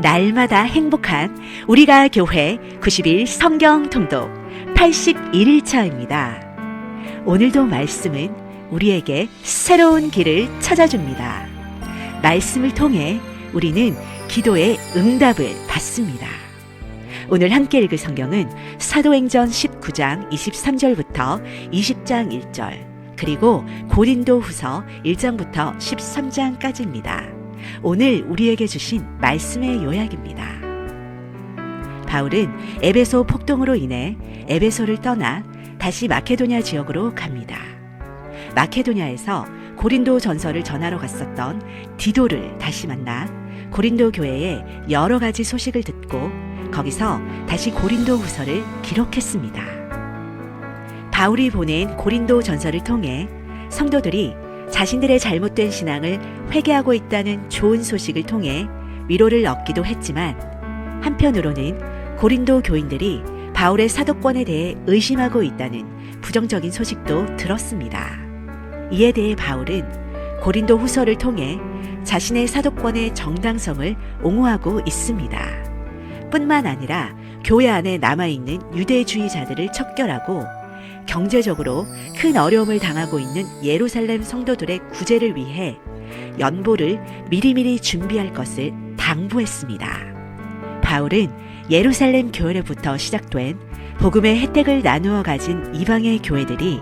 날마다 행복한 우리가 교회 90일 성경 통독 81일차입니다. 오늘도 말씀은 우리에게 새로운 길을 찾아줍니다. 말씀을 통해 우리는 기도의 응답을 받습니다. 오늘 함께 읽을 성경은 사도행전 19장 23절부터 20장 1절, 그리고 고린도후서 1장부터 13장까지입니다. 오늘 우리에게 주신 말씀의 요약입니다. 바울은 에베소 폭동으로 인해 에베소를 떠나 다시 마케도냐 지역으로 갑니다. 마케도냐에서 고린도 전서를 전하러 갔었던 디도를 다시 만나 고린도 교회의 여러 가지 소식을 듣고 거기서 다시 고린도 후서를 기록했습니다. 바울이 보낸 고린도 전서를 통해 성도들이 자신들의 잘못된 신앙을 회개하고 있다는 좋은 소식을 통해 위로를 얻기도 했지만, 한편으로는 고린도 교인들이 바울의 사도권에 대해 의심하고 있다는 부정적인 소식도 들었습니다. 이에 대해 바울은 고린도 후서를 통해 자신의 사도권의 정당성을 옹호하고 있습니다. 뿐만 아니라 교회 안에 남아있는 유대주의자들을 척결하고 경제적으로 큰 어려움을 당하고 있는 예루살렘 성도들의 구제를 위해 연보를 미리미리 준비할 것을 당부했습니다. 바울은 예루살렘 교회로부터 시작된 복음의 혜택을 나누어 가진 이방의 교회들이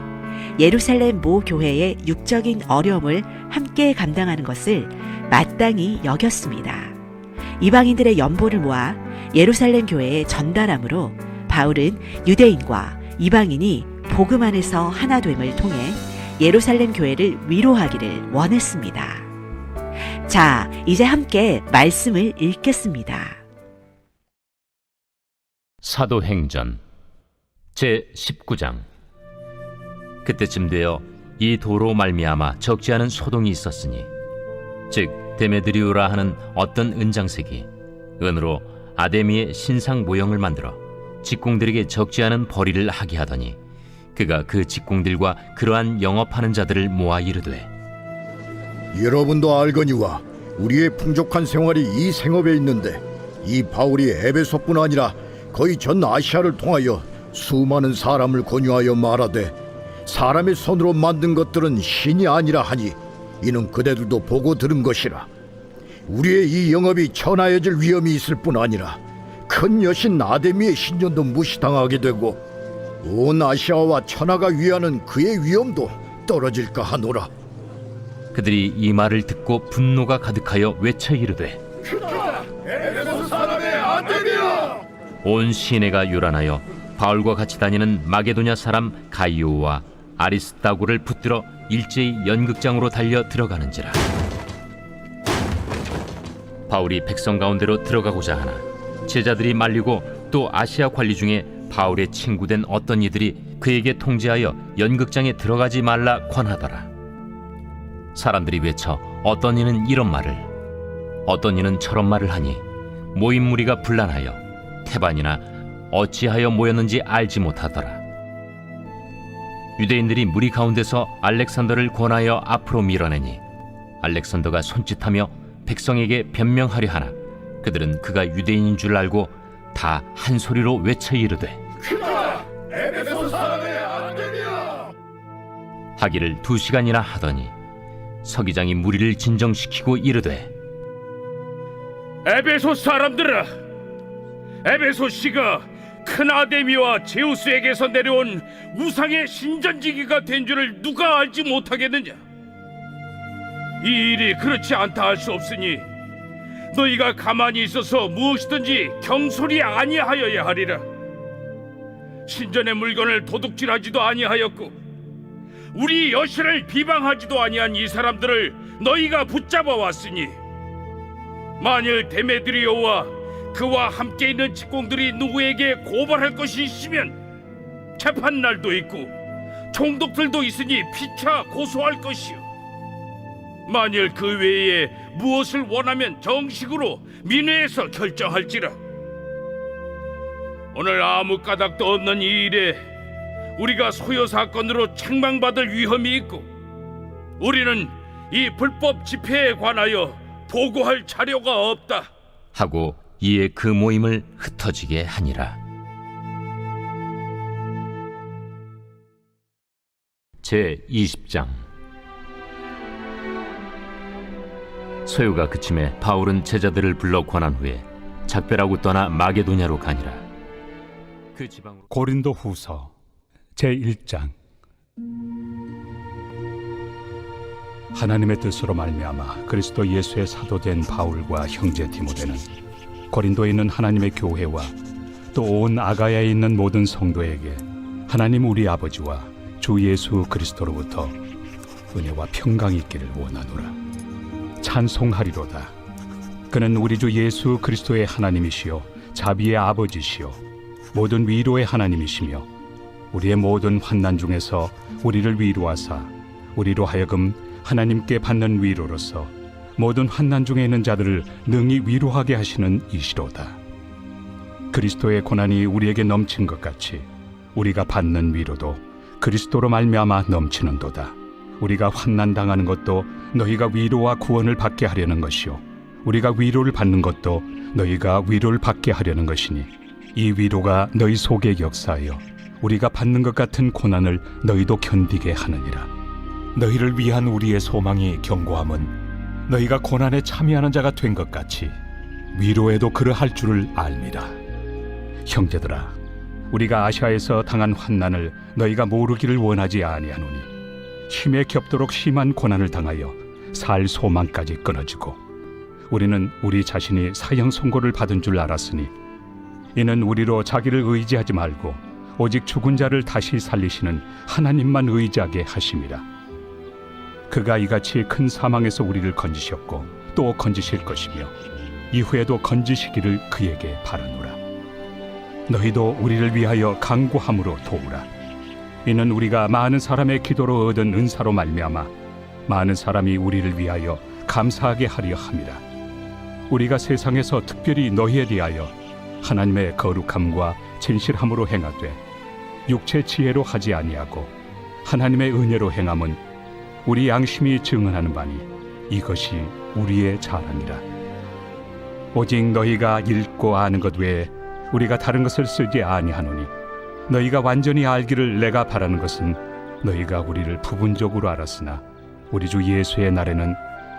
예루살렘 모 교회의 육적인 어려움을 함께 감당하는 것을 마땅히 여겼습니다. 이방인들의 연보를 모아 예루살렘 교회에 전달함으로 바울은 유대인과 이방인이 복음 안에서 하나됨을 통해 예루살렘 교회를 위로하기를 원했습니다. 자, 이제 함께 말씀을 읽겠습니다. 사도행전 제19장. 그때쯤 되어 이 도로 말미암아 적지 않은 소동이 있었으니, 즉 데메드리오라 하는 어떤 은장색이 은으로 아데미의 신상 모형을 만들어 직공들에게 적지 않은 벌이를 하게 하더니, 그가 그 직공들과 그러한 영업하는 자들을 모아 이르되, 여러분도 알거니와 우리의 풍족한 생활이 이 생업에 있는데, 이 바울이 에베소뿐 아니라 거의 전 아시아를 통하여 수많은 사람을 권유하여 말하되, 사람의 손으로 만든 것들은 신이 아니라 하니 이는 그대들도 보고 들은 것이라. 우리의 이 영업이 천하여질 위험이 있을 뿐 아니라 큰 여신 아데미의 신전도 무시당하게 되고 온 아시아와 천하가 위하는 그의 위엄도 떨어질까 하노라. 그들이 이 말을 듣고 분노가 가득하여 외쳐 이르되, 에베소 사람의 아데미야! 온 시내가 요란하여 바울과 같이 다니는 마게도냐 사람 가이오와 아리스다고를 붙들어 일제히 연극장으로 달려 들어가는지라. 바울이 백성 가운데로 들어가고자 하나 제자들이 말리고, 또 아시아 관리 중에 바울의 친구된 어떤 이들이 그에게 통지하여 연극장에 들어가지 말라 권하더라. 사람들이 외쳐 어떤 이는 이런 말을, 어떤 이는 저런 말을 하니 모인 무리가 분란하여 태반이나 어찌하여 모였는지 알지 못하더라. 유대인들이 무리 가운데서 알렉산더를 권하여 앞으로 밀어내니 알렉산더가 손짓하며 백성에게 변명하려 하나, 그들은 그가 유대인인 줄 알고 다 한 소리로 외쳐 이르되, 에베소 사람의 아데미야! 하기를 2시간이나 하더니 서기장이 무리를 진정시키고 이르되, 에베소 사람들아, 에베소시가 큰 아데미와 제우스에게서 내려온 우상의 신전지기가 된 줄을 누가 알지 못하겠느냐? 이 일이 그렇지 않다 할 수 없으니 너희가 가만히 있어서 무엇이든지 경솔이 아니하여야 하리라. 신전의 물건을 도둑질하지도 아니하였고 우리 여신을 비방하지도 아니한 이 사람들을 너희가 붙잡아 왔으니, 만일 데메드리오와 그와 함께 있는 직공들이 누구에게 고발할 것이 있으면 재판날도 있고 총독들도 있으니 피차 고소할 것이요, 만일 그 외에 무엇을 원하면 정식으로 민회에서 결정할지라. 오늘 아무 까닭도 없는 이 일에 우리가 소요 사건으로 책망받을 위험이 있고, 우리는 이 불법 집회에 관하여 보고할 자료가 없다 하고 이에 그 모임을 흩어지게 하니라. 제 20장. 소요가 그침에 바울은 제자들을 불러 권한 후에 작별하고 떠나 마게도냐로 가니라. 그 지방으로 고린도 후서 제1장. 하나님의 뜻으로 말미암아 그리스도 예수의 사도된 바울과 형제 디모데는 고린도에 있는 하나님의 교회와 또 온 아가야에 있는 모든 성도에게 하나님 우리 아버지와 주 예수 그리스도로부터 은혜와 평강이 있기를 원하노라. 찬송하리로다. 그는 우리 주 예수 그리스도의 하나님이시요 자비의 아버지시요 모든 위로의 하나님이시며 우리의 모든 환난 중에서 우리를 위로하사 우리로 하여금 하나님께 받는 위로로서 모든 환난 중에 있는 자들을 능히 위로하게 하시는 이시로다. 그리스도의 고난이 우리에게 넘친 것 같이 우리가 받는 위로도 그리스도로 말미암아 넘치는도다. 우리가 환난 당하는 것도 너희가 위로와 구원을 받게 하려는 것이요 우리가 위로를 받는 것도 너희가 위로를 받게 하려는 것이니 이 위로가 너희 속에 역사하여 우리가 받는 것 같은 고난을 너희도 견디게 하느니라. 너희를 위한 우리의 소망이 견고함은 너희가 고난에 참여하는 자가 된 것 같이 위로에도 그러할 줄을 알미라. 형제들아, 우리가 아시아에서 당한 환난을 너희가 모르기를 원하지 아니하노니 힘에 겹도록 심한 고난을 당하여 살 소망까지 끊어지고 우리는 우리 자신이 사형 선고를 받은 줄 알았으니 이는 우리로 자기를 의지하지 말고 오직 죽은 자를 다시 살리시는 하나님만 의지하게 하심이라. 그가 이같이 큰 사망에서 우리를 건지셨고 또 건지실 것이며 이후에도 건지시기를 그에게 바라노라. 너희도 우리를 위하여 간구함으로 도우라. 이는 우리가 많은 사람의 기도로 얻은 은사로 말미암아 많은 사람이 우리를 위하여 감사하게 하려 함이라. 우리가 세상에서 특별히 너희에 대하여 하나님의 거룩함과 진실함으로 행하되 육체 지혜로 하지 아니하고 하나님의 은혜로 행함은 우리 양심이 증언하는 바니 이것이 우리의 자랑이라. 오직 너희가 읽고 아는 것 외에 우리가 다른 것을 쓰지 아니하노니 너희가 완전히 알기를 내가 바라는 것은 너희가 우리를 부분적으로 알았으나 우리 주 예수의 날에는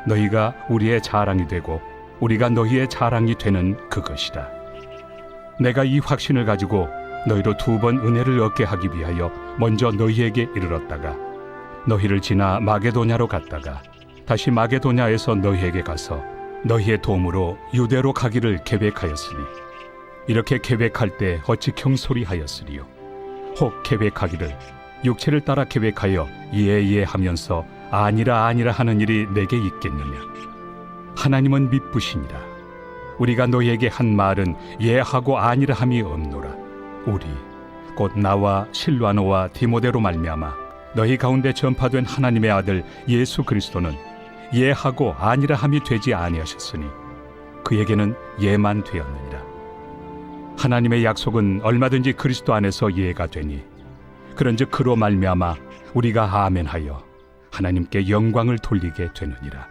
너희가 우리의 자랑이 되고 우리가 너희의 자랑이 되는 그것이다. 내가 이 확신을 가지고 너희로 2번 은혜를 얻게 하기 위하여 먼저 너희에게 이르렀다가 너희를 지나 마게도냐로 갔다가 다시 마게도냐에서 너희에게 가서 너희의 도움으로 유대로 가기를 계획하였으니 이렇게 계획할 때 어찌 경솔이하였으리요. 혹 계획하기를 육체를 따라 계획하여 예하면서 아니라 하는 일이 내게 있겠느냐. 하나님은 미쁘시니라. 우리가 너희에게 한 말은 예하고 아니라 함이 없노라. 우리 곧 나와 실와노와 디모데로 말미암아 너희 가운데 전파된 하나님의 아들 예수 그리스도는 예하고 아니라 함이 되지 아니하셨으니 그에게는 예만 되었느니라. 하나님의 약속은 얼마든지 그리스도 안에서 예가 되니 그런즉 그로 말미암아 우리가 아멘하여 하나님께 영광을 돌리게 되느니라.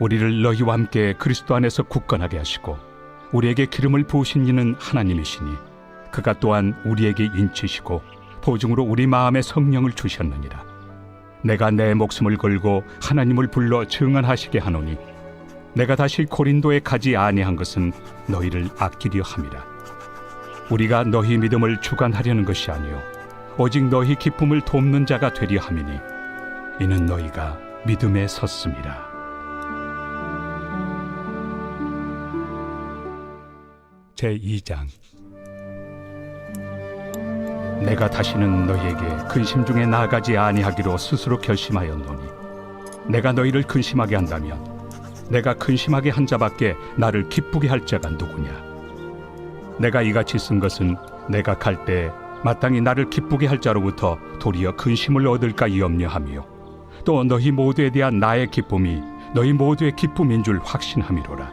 우리를 너희와 함께 그리스도 안에서 굳건하게 하시고 우리에게 기름을 부으신 이는 하나님이시니 그가 또한 우리에게 인치시고 보증으로 우리 마음에 성령을 주셨느니라. 내가 내 목숨을 걸고 하나님을 불러 증언하시게 하노니 내가 다시 고린도에 가지 아니한 것은 너희를 아끼려 함이라. 우리가 너희 믿음을 주관하려는 것이 아니요 오직 너희 기쁨을 돕는 자가 되려 함이니 이는 너희가 믿음에 섰음이라. 제2장. 내가 다시는 너희에게 근심 중에 나아가지 아니하기로 스스로 결심하였노니 내가 너희를 근심하게 한다면 내가 근심하게 한 자밖에 나를 기쁘게 할 자가 누구냐. 내가 이같이 쓴 것은 내가 갈 때 마땅히 나를 기쁘게 할 자로부터 도리어 근심을 얻을까 염려하며 또 너희 모두에 대한 나의 기쁨이 너희 모두의 기쁨인 줄 확신함이로라.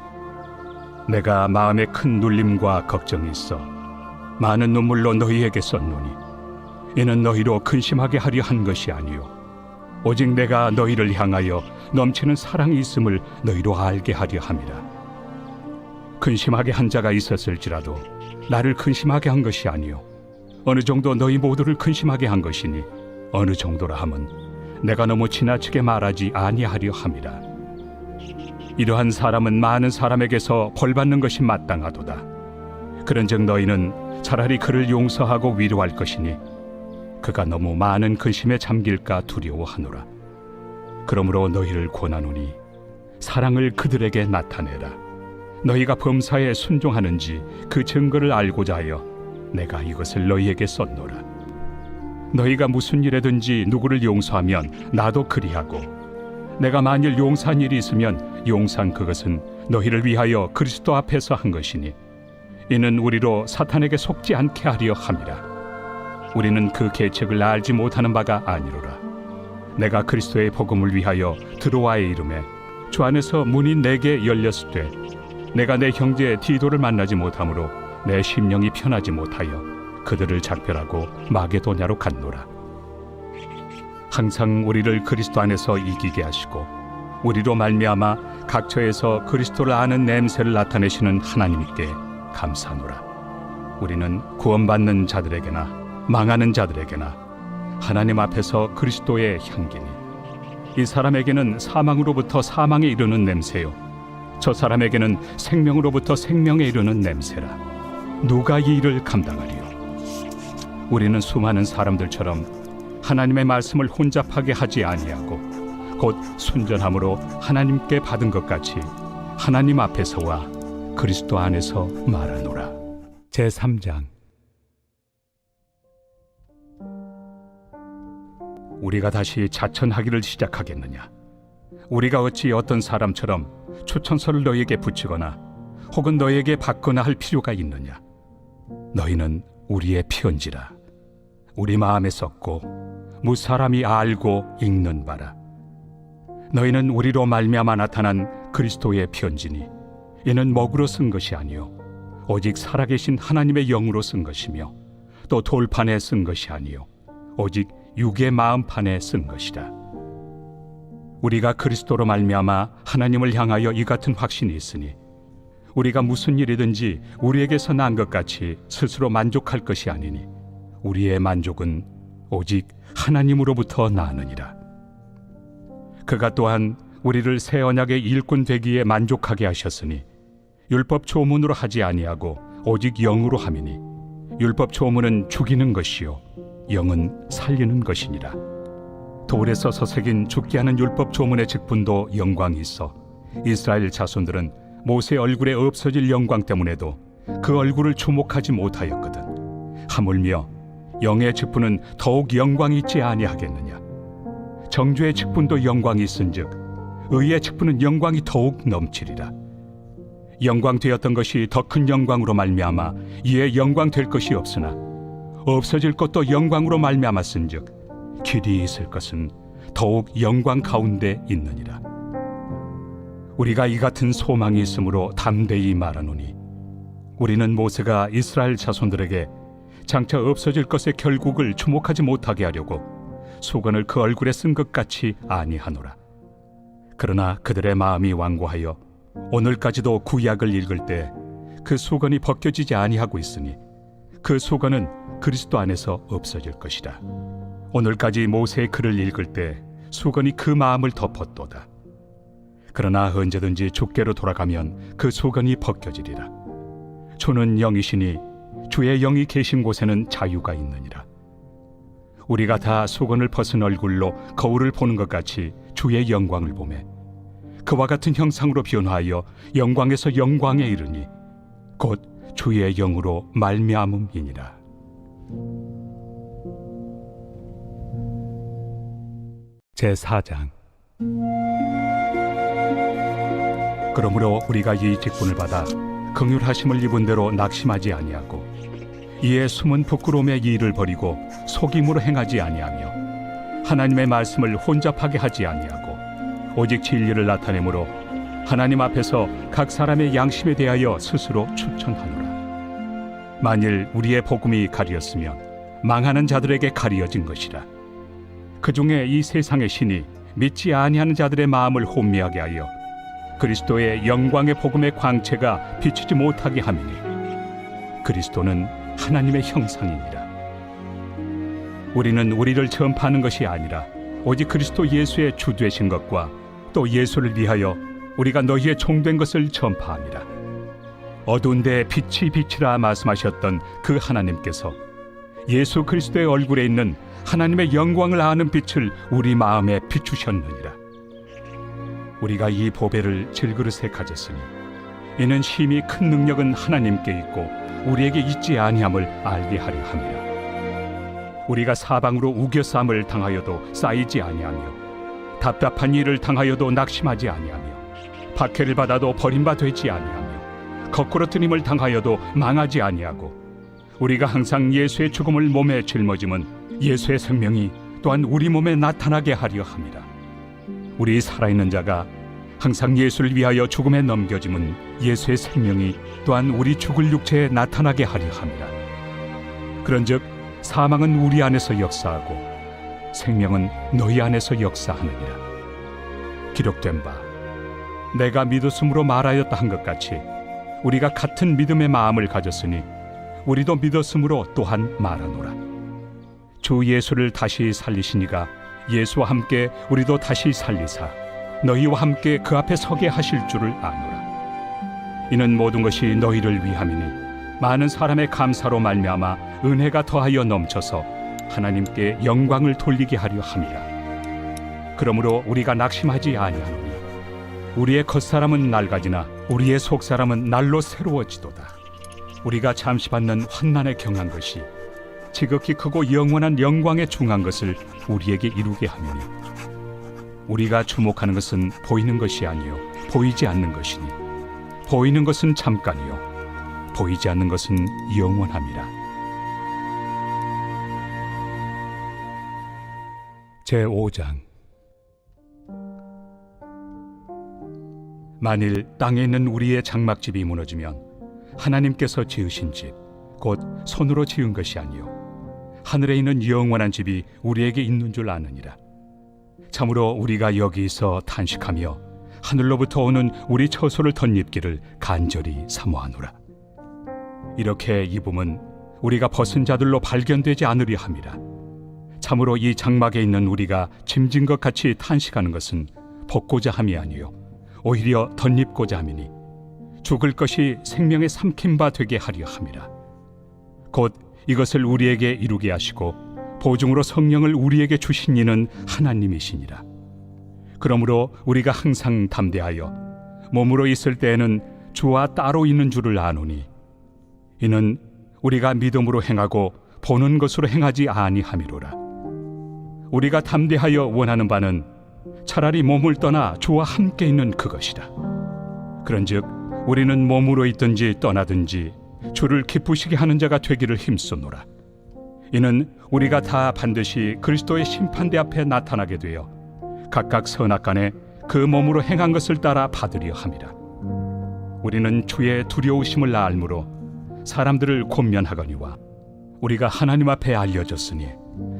내가 마음에 큰 눌림과 걱정이 있어 많은 눈물로 너희에게 썼노니 이는 너희로 근심하게 하려 한 것이 아니요 오직 내가 너희를 향하여 넘치는 사랑이 있음을 너희로 알게 하려 함이라. 근심하게 한 자가 있었을지라도 나를 근심하게 한 것이 아니요 어느 정도 너희 모두를 근심하게 한 것이니 어느 정도라 함은 내가 너무 지나치게 말하지 아니하려 함이라. 이러한 사람은 많은 사람에게서 벌받는 것이 마땅하도다. 그런즉 너희는 차라리 그를 용서하고 위로할 것이니 그가 너무 많은 근심에 잠길까 두려워하노라. 그러므로 너희를 권하노니 사랑을 그들에게 나타내라. 너희가 범사에 순종하는지 그 증거를 알고자 하여 내가 이것을 너희에게 썼노라. 너희가 무슨 일에든지 누구를 용서하면 나도 그리하고 내가 만일 용서한 일이 있으면 용서한 그것은 너희를 위하여 그리스도 앞에서 한 것이니 이는 우리로 사탄에게 속지 않게 하려 함이라. 우리는 그 계책을 알지 못하는 바가 아니로라. 내가 그리스도의 복음을 위하여 드로아에 이름에 주 안에서 문이 내게 열렸을 때 내가 내 형제 디도를 만나지 못하므로 내 심령이 편하지 못하여 그들을 작별하고 마게도냐로 갔노라. 항상 우리를 그리스도 안에서 이기게 하시고 우리로 말미암아 각처에서 그리스도를 아는 냄새를 나타내시는 하나님께 감사하노라. 우리는 구원받는 자들에게나 망하는 자들에게나 하나님 앞에서 그리스도의 향기니 이 사람에게는 사망으로부터 사망에 이르는 냄새요 저 사람에게는 생명으로부터 생명에 이르는 냄새라. 누가 이 일을 감당하리요? 우리는 수많은 사람들처럼 하나님의 말씀을 혼잡하게 하지 아니하고 곧 순전함으로 하나님께 받은 것 같이 하나님 앞에서와 그리스도 안에서 말하노라. 제3장. 우리가 다시 자천하기를 시작하겠느냐? 우리가 어찌 어떤 사람처럼 추천서를 너희에게 붙이거나 혹은 너희에게 받거나 할 필요가 있느냐? 너희는 우리의 편지라. 우리 마음에 썼고 무사람이 알고 읽는 바라. 너희는 우리로 말미암아 나타난 그리스도의 편지니 이는 먹으로 쓴 것이 아니요 오직 살아계신 하나님의 영으로 쓴 것이며 또 돌판에 쓴 것이 아니요 오직 육의 마음판에 쓴 것이라. 우리가 그리스도로 말미암아 하나님을 향하여 이 같은 확신이 있으니 우리가 무슨 일이든지 우리에게서 난 것 같이 스스로 만족할 것이 아니니 우리의 만족은 오직 하나님으로부터 나느니라. 그가 또한 우리를 새 언약의 일꾼 되기에 만족하게 하셨으니 율법 조문으로 하지 아니하고 오직 영으로 함이니 율법 조문은 죽이는 것이요 영은 살리는 것이니라. 돌에서 서새긴 죽게 하는 율법 조문의 직분도 영광이 있어 이스라엘 자손들은 모세 얼굴에 없어질 영광 때문에도 그 얼굴을 주목하지 못하였거든. 하물며 영의 직분은 더욱 영광이 있지 아니하겠느냐? 정죄의 직분도 영광이 있은즉 의의 직분은 영광이 더욱 넘치리라. 영광 되었던 것이 더 큰 영광으로 말미암아 이에 영광 될 것이 없으나 없어질 것도 영광으로 말미암았은즉 길이 있을 것은 더욱 영광 가운데 있느니라. 우리가 이 같은 소망이 있으므로 담대히 말하노니 우리는 모세가 이스라엘 자손들에게 장차 없어질 것의 결국을 주목하지 못하게 하려고 수건을 그 얼굴에 쓴 것 같이 아니하노라. 그러나 그들의 마음이 완고하여 오늘까지도 구약을 읽을 때 그 수건이 벗겨지지 아니하고 있으니 그 수건은 그리스도 안에서 없어질 것이라. 오늘까지 모세의 글을 읽을 때 수건이 그 마음을 덮었도다. 그러나 언제든지 주께로 돌아가면 그 수건이 벗겨지리라. 주는 영이시니 주의 영이 계신 곳에는 자유가 있느니라. 우리가 다 수건을 벗은 얼굴로 거울을 보는 것 같이 주의 영광을 보매 그와 같은 형상으로 변화하여 영광에서 영광에 이르니 곧 주의 영으로 말미암음이니라. 제4장. 그러므로 우리가 이 직분을 받아 긍휼하심을 입은 대로 낙심하지 아니하고 이에 숨은 부끄러움의 일을 버리고 속임으로 행하지 아니하며 하나님의 말씀을 혼잡하게 하지 아니하고 오직 진리를 나타내므로 하나님 앞에서 각 사람의 양심에 대하여 스스로 추천하노라. 만일 우리의 복음이 가리었으면 망하는 자들에게 가리어진 것이라. 그 중에 이 세상의 신이 믿지 아니하는 자들의 마음을 혼미하게 하여 그리스도의 영광의 복음의 광채가 비치지 못하게 함이니 그리스도는 하나님의 형상이니라. 우리는 우리를 전파하는 것이 아니라 오직 그리스도 예수의 주 되신 것과 또 예수를 위하여 우리가 너희의 종된 것을 전파함이라. 어두운 데 빛이 빛이라 말씀하셨던 그 하나님께서 예수 그리스도의 얼굴에 있는 하나님의 영광을 아는 빛을 우리 마음에 비추셨느니라. 우리가 이 보배를 질그릇에 가졌으니 이는 심히 큰 능력은 하나님께 있고 우리에게 있지 아니함을 알게 하려 함이라. 우리가 사방으로 우겨싸움을 당하여도 쌓이지 아니하며 답답한 일을 당하여도 낙심하지 아니하며 박해를 받아도 버림바 되지 아니하며 거꾸로 뜨림을 당하여도 망하지 아니하고 우리가 항상 예수의 죽음을 몸에 짊어짐은 예수의 생명이 또한 우리 몸에 나타나게 하려 함이라. 우리 살아있는 자가 항상 예수를 위하여 죽음에 넘겨짐은 예수의 생명이 또한 우리 죽을 육체에 나타나게 하려 함이라. 그런즉 사망은 우리 안에서 역사하고 생명은 너희 안에서 역사하느니라. 기록된 바 내가 믿었으므로 말하였다 한 것 같이 우리가 같은 믿음의 마음을 가졌으니 우리도 믿었으므로 또한 말하노라. 주 예수를 다시 살리시니가 예수와 함께 우리도 다시 살리사 너희와 함께 그 앞에 서게 하실 줄을 아노라. 이는 모든 것이 너희를 위함이니 많은 사람의 감사로 말미암아 은혜가 더하여 넘쳐서 하나님께 영광을 돌리게 하려 함이라. 그러므로 우리가 낙심하지 아니하노니 우리의 겉사람은 낡아지나 우리의 속사람은 날로 새로워지도다. 우리가 잠시 받는 환난에 경한 것이 지극히 크고 영원한 영광에 중한 것을 우리에게 이루게 하느니 우리가 주목하는 것은 보이는 것이 아니요 보이지 않는 것이니 보이는 것은 잠깐이요 보이지 않는 것은 영원함이라. 제5장. 만일 땅에 있는 우리의 장막집이 무너지면 하나님께서 지으신 집 곧 손으로 지은 것이 아니요 하늘에 있는 영원한 집이 우리에게 있는 줄 아느니라. 참으로 우리가 여기서 탄식하며 하늘로부터 오는 우리 처소를 덧입기를 간절히 사모하노라. 이렇게 입음은 우리가 벗은 자들로 발견되지 않으려 함이라. 참으로 이 장막에 있는 우리가 짐진 것 같이 탄식하는 것은 벗고자 함이 아니요 오히려 덧입고자 함이니 죽을 것이 생명의 삼킨 바 되게 하려 함이라. 곧 이것을 우리에게 이루게 하시고 보증으로 성령을 우리에게 주신 이는 하나님이시니라. 그러므로 우리가 항상 담대하여 몸으로 있을 때에는 주와 따로 있는 줄을 아노니 이는 우리가 믿음으로 행하고 보는 것으로 행하지 아니함이로라. 우리가 담대하여 원하는 바는 차라리 몸을 떠나 주와 함께 있는 그것이라. 그런즉 우리는 몸으로 있든지 떠나든지 주를 기쁘시게 하는 자가 되기를 힘쓰노라. 이는 우리가 다 반드시 그리스도의 심판대 앞에 나타나게 되어 각각 선악간에 그 몸으로 행한 것을 따라 받으려 함이라. 우리는 주의 두려우심을 알므로 사람들을 권면하거니와 우리가 하나님 앞에 알려졌으니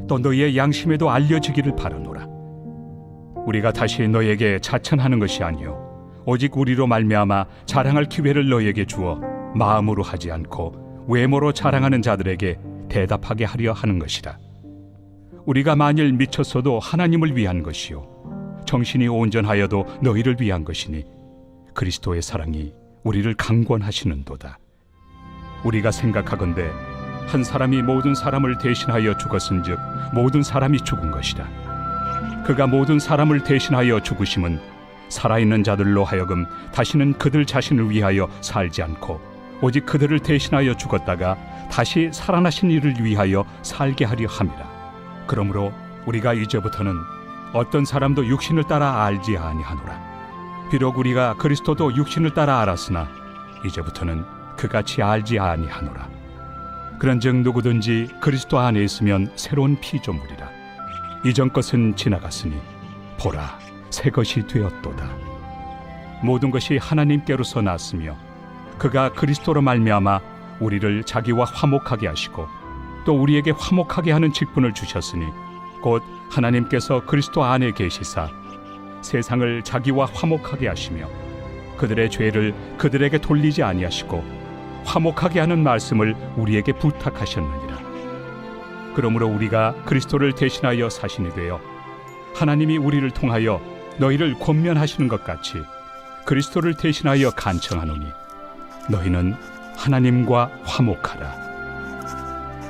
또 너희의 양심에도 알려지기를 바라노라. 우리가 다시 너희에게 자천하는 것이 아니요 오직 우리로 말미암아 자랑할 기회를 너희에게 주어 마음으로 하지 않고 외모로 자랑하는 자들에게 대답하게 하려 하는 것이라. 우리가 만일 미쳤어도 하나님을 위한 것이요 정신이 온전하여도 너희를 위한 것이니 그리스도의 사랑이 우리를 강권하시는도다. 우리가 생각하건대 한 사람이 모든 사람을 대신하여 죽었은즉 모든 사람이 죽은 것이라. 그가 모든 사람을 대신하여 죽으심은 살아있는 자들로 하여금 다시는 그들 자신을 위하여 살지 않고 오직 그들을 대신하여 죽었다가 다시 살아나신 이를 위하여 살게 하려 함이라. 그러므로 우리가 이제부터는 어떤 사람도 육신을 따라 알지 아니하노라. 비록 우리가 그리스도도 육신을 따라 알았으나 이제부터는 그같이 알지 아니하노라. 그런즉 누구든지 그리스도 안에 있으면 새로운 피조물이라. 이전 것은 지나갔으니 보라 새 것이 되었도다. 모든 것이 하나님께로서 났으며 그가 그리스도로 말미암아 우리를 자기와 화목하게 하시고 또 우리에게 화목하게 하는 직분을 주셨으니 곧 하나님께서 그리스도 안에 계시사 세상을 자기와 화목하게 하시며 그들의 죄를 그들에게 돌리지 아니하시고 화목하게 하는 말씀을 우리에게 부탁하셨느니라. 그러므로 우리가 그리스도를 대신하여 사신이 되어 하나님이 우리를 통하여 너희를 권면하시는 것 같이 그리스도를 대신하여 간청하노니 너희는 하나님과 화목하라.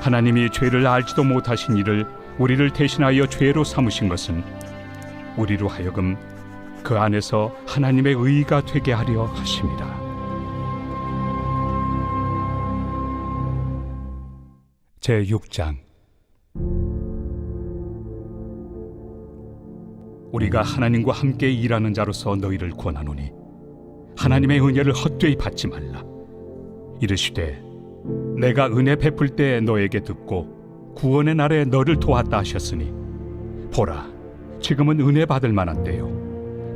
하나님이 죄를 알지도 못하신 이를 우리를 대신하여 죄로 삼으신 것은 우리로 하여금 그 안에서 하나님의 의가 되게 하려 하심이라. 제6장. 우리가 하나님과 함께 일하는 자로서 너희를 권하노니 하나님의 은혜를 헛되이 받지 말라. 이르시되 내가 은혜 베풀 때 너에게 듣고 구원의 날에 너를 도왔다 하셨으니 보라, 지금은 은혜 받을 만한 때요,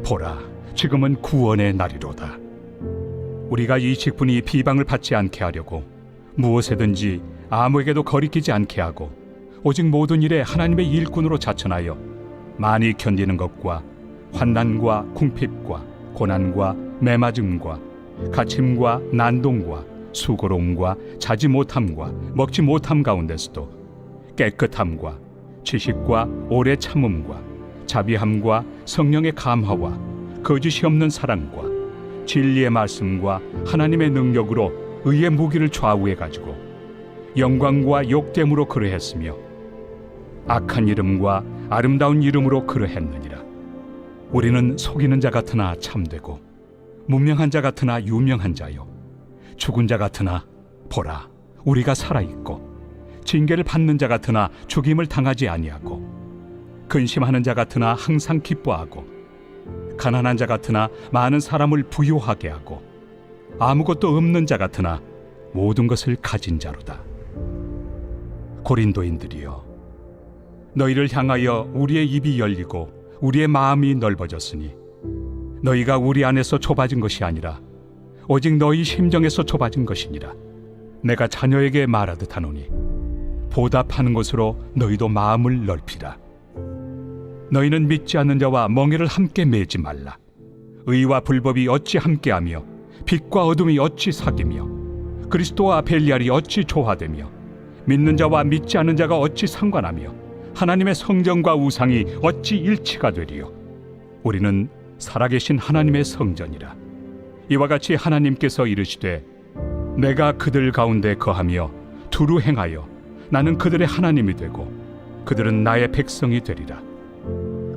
보라, 지금은 구원의 날이로다. 우리가 이 직분이 비방을 받지 않게 하려고 무엇에든지 아무에게도 거리끼지 않게 하고 오직 모든 일에 하나님의 일꾼으로 자천하여 많이 견디는 것과 환난과 궁핍과 고난과 매맞음과 갇힘과 난동과 수고로움과 자지 못함과 먹지 못함 가운데서도 깨끗함과 지식과 오래 참음과 자비함과 성령의 감화와 거짓이 없는 사랑과 진리의 말씀과 하나님의 능력으로 의의 무기를 좌우해 가지고 영광과 욕됨으로 그러했으며 악한 이름과 아름다운 이름으로 그러했느니라. 우리는 속이는 자 같으나 참되고 무명한 자 같으나 유명한 자요, 죽은 자 같으나 보라 우리가 살아있고 징계를 받는 자 같으나 죽임을 당하지 아니하고 근심하는 자 같으나 항상 기뻐하고 가난한 자 같으나 많은 사람을 부유하게 하고 아무것도 없는 자 같으나 모든 것을 가진 자로다. 고린도인들이여, 너희를 향하여 우리의 입이 열리고 우리의 마음이 넓어졌으니 너희가 우리 안에서 좁아진 것이 아니라 오직 너희 심정에서 좁아진 것이니라. 내가 자녀에게 말하듯 하노니 보답하는 것으로 너희도 마음을 넓히라. 너희는 믿지 않는 자와 멍에를 함께 매지 말라. 의와 불법이 어찌 함께하며 빛과 어둠이 어찌 사귀며 그리스도와 벨리알이 어찌 조화되며 믿는 자와 믿지 않는 자가 어찌 상관하며 하나님의 성전과 우상이 어찌 일치가 되리요. 우리는 살아계신 하나님의 성전이라. 이와 같이 하나님께서 이르시되 내가 그들 가운데 거하며 두루 행하여 나는 그들의 하나님이 되고 그들은 나의 백성이 되리라.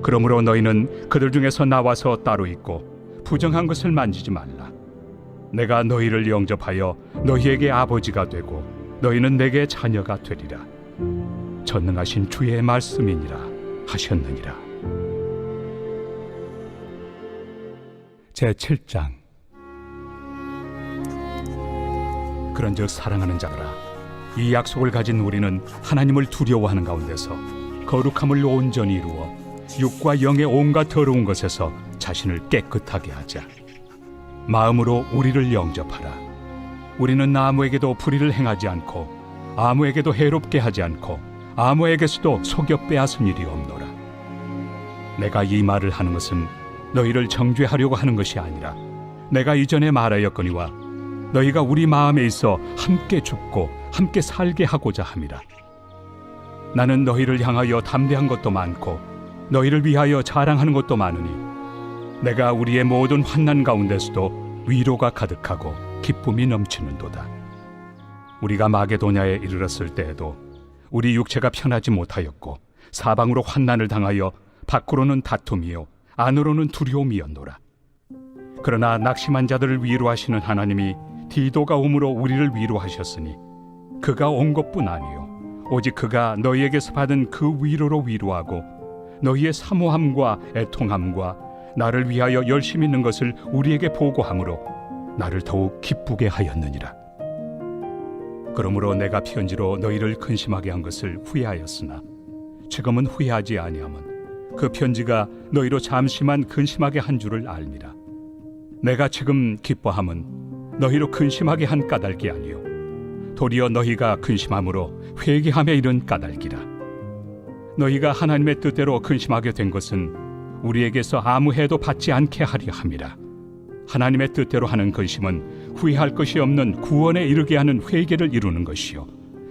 그러므로 너희는 그들 중에서 나와서 따로 있고 부정한 것을 만지지 말라. 내가 너희를 영접하여 너희에게 아버지가 되고 너희는 내게 자녀가 되리라. 전능하신 주의 말씀이니라 하셨느니라. 제7장. 그런즉 사랑하는 자들아, 이 약속을 가진 우리는 하나님을 두려워하는 가운데서 거룩함을 온전히 이루어 육과 영의 온갖 더러운 것에서 자신을 깨끗하게 하자. 마음으로 우리를 영접하라. 우리는 아무에게도 불의를 행하지 않고 아무에게도 해롭게 하지 않고 아무에게서도 속여 빼앗은 일이 없노라. 내가 이 말을 하는 것은 너희를 정죄하려고 하는 것이 아니라 내가 이전에 말하였거니와 너희가 우리 마음에 있어 함께 죽고 함께 살게 하고자 함이라. 나는 너희를 향하여 담대한 것도 많고 너희를 위하여 자랑하는 것도 많으니 내가 우리의 모든 환난 가운데서도 위로가 가득하고 기쁨이 넘치는도다. 우리가 마게도냐에 이르렀을 때에도 우리 육체가 편하지 못하였고 사방으로 환난을 당하여 밖으로는 다툼이요 안으로는 두려움이었노라. 그러나 낙심한 자들을 위로하시는 하나님이 디도가 오므로 우리를 위로하셨으니 그가 온 것뿐 아니요 오직 그가 너희에게서 받은 그 위로로 위로하고 너희의 사모함과 애통함과 나를 위하여 열심히 있는 것을 우리에게 보고함으로 나를 더욱 기쁘게 하였느니라. 그러므로 내가 편지로 너희를 근심하게 한 것을 후회하였으나 지금은 후회하지 아니함은 그 편지가 너희로 잠시만 근심하게 한 줄을 알미라. 내가 지금 기뻐함은 너희로 근심하게 한 까닭이 아니요 도리어 너희가 근심함으로 회개함에 이른 까닭이라. 너희가 하나님의 뜻대로 근심하게 된 것은 우리에게서 아무 해도 받지 않게 하려 함이라. 하나님의 뜻대로 하는 근심은 후회할 것이 없는 구원에 이르게 하는 회개를 이루는 것이요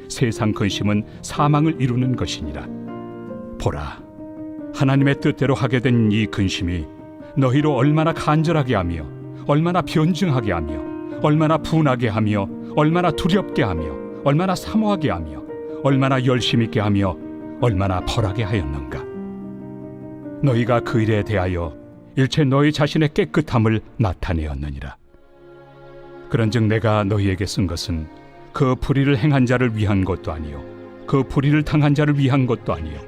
세상 근심은 사망을 이루는 것이니라. 보라, 하나님의 뜻대로 하게 된 이 근심이 너희로 얼마나 간절하게 하며 얼마나 변증하게 하며 얼마나 분하게 하며 얼마나 두렵게 하며 얼마나 사모하게 하며 얼마나 열심 있게 하며 얼마나 벌하게 하였는가. 너희가 그 일에 대하여 일체 너희 자신의 깨끗함을 나타내었느니라. 그런즉 내가 너희에게 쓴 것은 그 불의를 행한 자를 위한 것도 아니요 그 불의를 당한 자를 위한 것도 아니요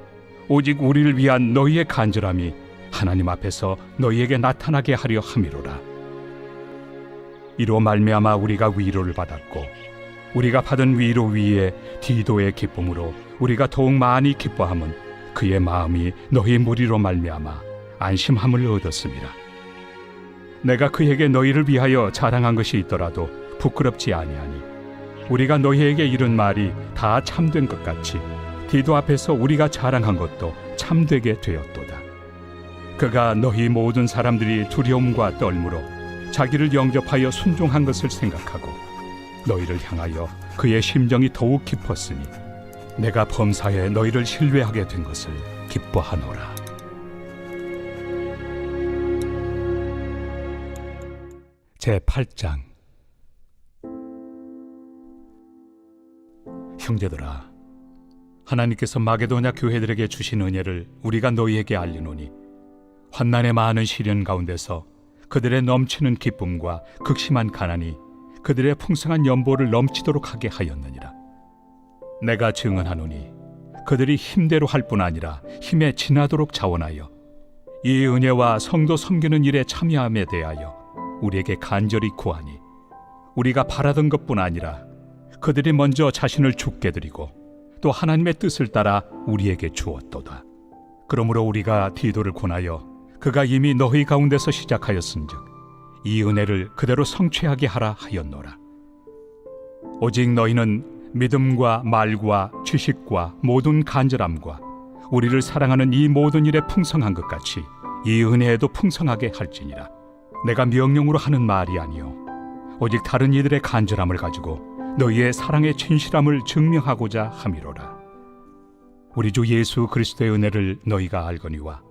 오직 우리를 위한 너희의 간절함이 하나님 앞에서 너희에게 나타나게 하려 함이로라. 이로 말미암아 우리가 위로를 받았고 우리가 받은 위로 위에 디도의 기쁨으로 우리가 더욱 많이 기뻐함은 그의 마음이 너희 무리로 말미암아 안심함을 얻었습니다. 내가 그에게 너희를 위하여 자랑한 것이 있더라도 부끄럽지 아니하니 우리가 너희에게 이른 말이 다 참된 것 같이 디도 앞에서 우리가 자랑한 것도 참되게 되었도다. 그가 너희 모든 사람들이 두려움과 떨므로 자기를 영접하여 순종한 것을 생각하고 너희를 향하여 그의 심정이 더욱 깊었으니 내가 범사에 너희를 신뢰하게 된 것을 기뻐하노라. 제8장. 형제들아, 하나님께서 마게도냐 교회들에게 주신 은혜를 우리가 너희에게 알리노니 환난의 많은 시련 가운데서 그들의 넘치는 기쁨과 극심한 가난이 그들의 풍성한 연보를 넘치도록 하게 하였느니라. 내가 증언하노니 그들이 힘대로 할 뿐 아니라 힘에 지나도록 자원하여 이 은혜와 성도 섬기는 일에 참여함에 대하여 우리에게 간절히 구하니 우리가 바라던 것뿐 아니라 그들이 먼저 자신을 죽게 드리고 또 하나님의 뜻을 따라 우리에게 주었도다. 그러므로 우리가 디도를 권하여 그가 이미 너희 가운데서 시작하였은즉 이 은혜를 그대로 성취하게 하라 하였노라. 오직 너희는 믿음과 말과 지식과 모든 간절함과 우리를 사랑하는 이 모든 일에 풍성한 것 같이 이 은혜에도 풍성하게 할지니라. 내가 명령으로 하는 말이 아니요 오직 다른 이들의 간절함을 가지고 너희의 사랑의 진실함을 증명하고자 함이로라. 우리 주 예수 그리스도의 은혜를 너희가 알거니와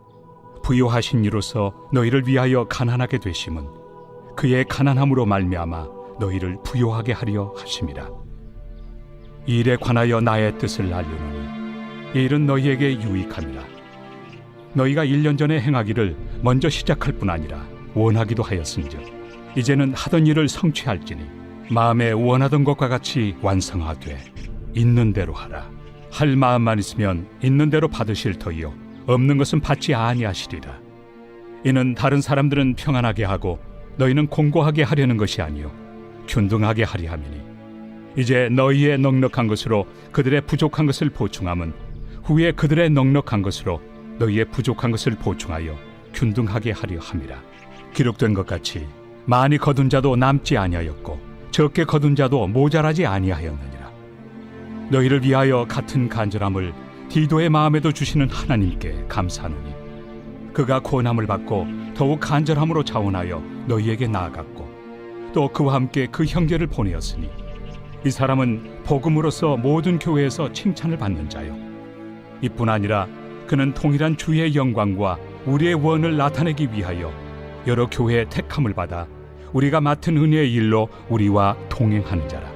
부요하신 이로서 너희를 위하여 가난하게 되심은 그의 가난함으로 말미암아 너희를 부요하게 하려 하심이라. 이 일에 관하여 나의 뜻을 알려노니 이 일은 너희에게 유익함이라. 너희가 1년 전에 행하기를 먼저 시작할 뿐 아니라 원하기도 하였은즉 이제는 하던 일을 성취할지니 마음에 원하던 것과 같이 완성하되 있는 대로 하라. 할 마음만 있으면 있는 대로 받으실 터이요 없는 것은 받지 아니하시리라. 이는 다른 사람들은 평안하게 하고 너희는 공고하게 하려는 것이 아니요 균등하게 하려 함이니 이제 너희의 넉넉한 것으로 그들의 부족한 것을 보충함은 후에 그들의 넉넉한 것으로 너희의 부족한 것을 보충하여 균등하게 하려 함이라. 기록된 것 같이 많이 거둔 자도 남지 아니하였고 적게 거둔 자도 모자라지 아니하였느니라. 너희를 위하여 같은 간절함을 디도의 마음에도 주시는 하나님께 감사하노니 그가 권함을 받고 더욱 간절함으로 자원하여 너희에게 나아갔고 또 그와 함께 그 형제를 보내었으니 이 사람은 복음으로서 모든 교회에서 칭찬을 받는 자요 이뿐 아니라 그는 통일한 주의 영광과 우리의 원을 나타내기 위하여 여러 교회의 택함을 받아 우리가 맡은 은혜의 일로 우리와 동행하는 자라.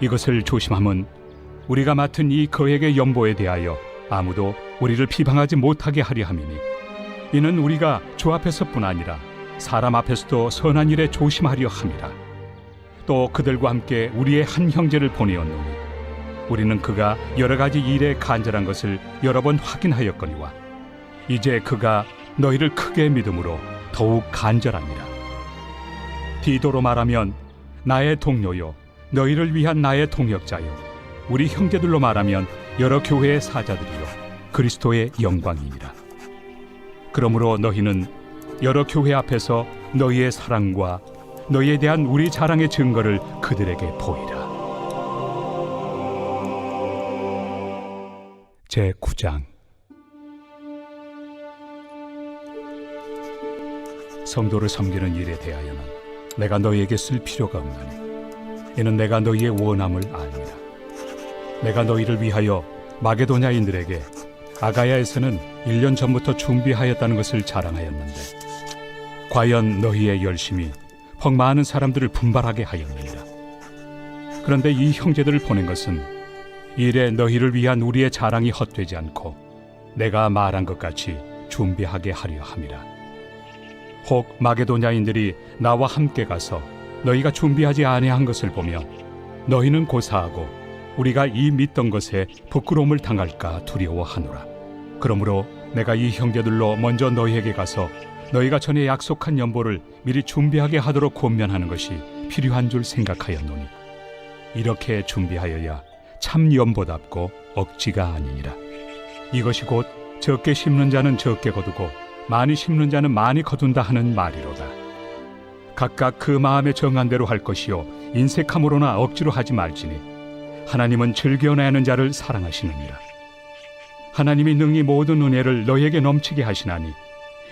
이것을 조심함은 우리가 맡은 이 거액의 연보에 대하여 아무도 우리를 비방하지 못하게 하려 함이니 이는 우리가 주 앞에서뿐 아니라 사람 앞에서도 선한 일에 조심하려 함이라. 또 그들과 함께 우리의 한 형제를 보내었노니 우리는 그가 여러 가지 일에 간절한 것을 여러 번 확인하였거니와 이제 그가 너희를 크게 믿음으로 더욱 간절하니라. 디도로 말하면 나의 동료요 너희를 위한 나의 동역자요 우리 형제들로 말하면 여러 교회의 사자들이요 그리스도의 영광이니라. 그러므로 너희는 여러 교회 앞에서 너희의 사랑과 너희에 대한 우리 자랑의 증거를 그들에게 보이라. 제9장. 성도를 섬기는 일에 대하여는 내가 너희에게 쓸 필요가 없나니 이는 내가 너희의 원함을 알미라. 내가 너희를 위하여 마게도냐인들에게 아가야에서는 1년 전부터 준비하였다는 것을 자랑하였는데 과연 너희의 열심이 퍽 많은 사람들을 분발하게 하였느니라. 그런데 이 형제들을 보낸 것은 이래 너희를 위한 우리의 자랑이 헛되지 않고 내가 말한 것 같이 준비하게 하려 함이라. 혹 마게도냐인들이 나와 함께 가서 너희가 준비하지 아니한 것을 보며 너희는 고사하고 우리가 이 믿던 것에 부끄러움을 당할까 두려워하노라. 그러므로 내가 이 형제들로 먼저 너희에게 가서 너희가 전에 약속한 연보를 미리 준비하게 하도록 권면하는 것이 필요한 줄 생각하였노니 이렇게 준비하여야 참 연보답고 억지가 아니니라. 이것이 곧 적게 심는 자는 적게 거두고 많이 심는 자는 많이 거둔다 하는 말이로다. 각각 그 마음에 정한 대로 할 것이요 인색함으로나 억지로 하지 말지니 하나님은 즐겨내 하는 자를 사랑하시느니라. 하나님이 능히 모든 은혜를 너희에게 넘치게 하시나니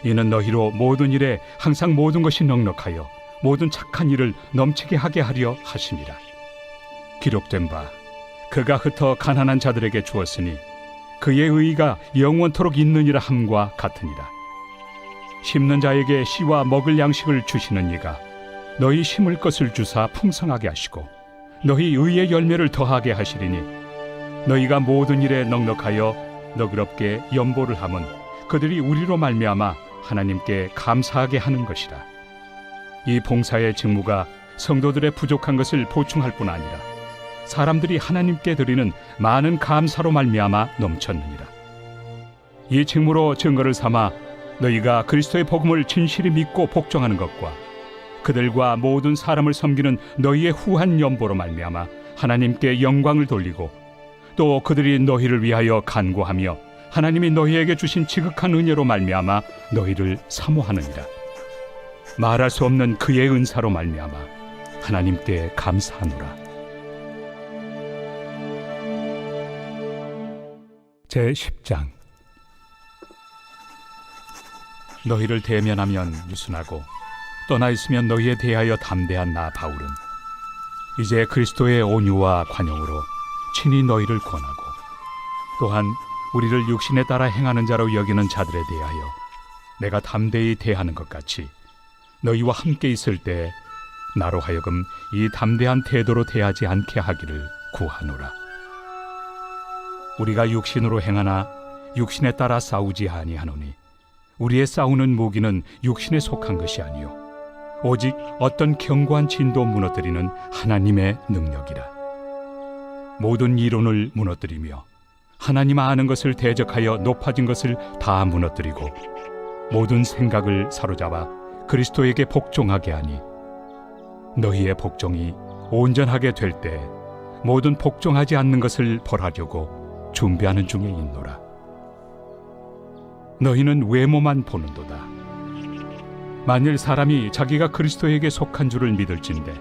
이는 너희로 모든 일에 항상 모든 것이 넉넉하여 모든 착한 일을 넘치게 하게 하려 하심이라. 기록된 바 그가 흩어 가난한 자들에게 주었으니 그의 의의가 영원토록 있느니라 함과 같으니라. 심는 자에게 씨와 먹을 양식을 주시는 이가 너희 심을 것을 주사 풍성하게 하시고 너희 의의 열매를 더하게 하시리니 너희가 모든 일에 넉넉하여 너그럽게 연보를 함은 그들이 우리로 말미암아 하나님께 감사하게 하는 것이라. 이 봉사의 직무가 성도들의 부족한 것을 보충할 뿐 아니라 사람들이 하나님께 드리는 많은 감사로 말미암아 넘쳤느니라. 이 직무로 증거를 삼아 너희가 그리스도의 복음을 진실히 믿고 복종하는 것과 그들과 모든 사람을 섬기는 너희의 후한 연보로 말미암아 하나님께 영광을 돌리고 또 그들이 너희를 위하여 간구하며 하나님이 너희에게 주신 지극한 은혜로 말미암아 너희를 사모하느니라. 말할 수 없는 그의 은사로 말미암아 하나님께 감사하노라. 제10장. 너희를 대면하면 유순하고 떠나 있으면 너희에 대하여 담대한 나 바울은 이제 그리스도의 온유와 관용으로 친히 너희를 권하고 또한 우리를 육신에 따라 행하는 자로 여기는 자들에 대하여 내가 담대히 대하는 것 같이 너희와 함께 있을 때 나로 하여금 이 담대한 태도로 대하지 않게 하기를 구하노라. 우리가 육신으로 행하나 육신에 따라 싸우지 아니하노니 우리의 싸우는 무기는 육신에 속한 것이 아니요 오직 어떤 견고한 진도 무너뜨리는 하나님의 능력이라. 모든 이론을 무너뜨리며 하나님 아는 것을 대적하여 높아진 것을 다 무너뜨리고 모든 생각을 사로잡아 그리스도에게 복종하게 하니 너희의 복종이 온전하게 될 때 모든 복종하지 않는 것을 벌하려고 준비하는 중에 있노라. 너희는 외모만 보는도다. 만일 사람이 자기가 그리스도에게 속한 줄을 믿을진대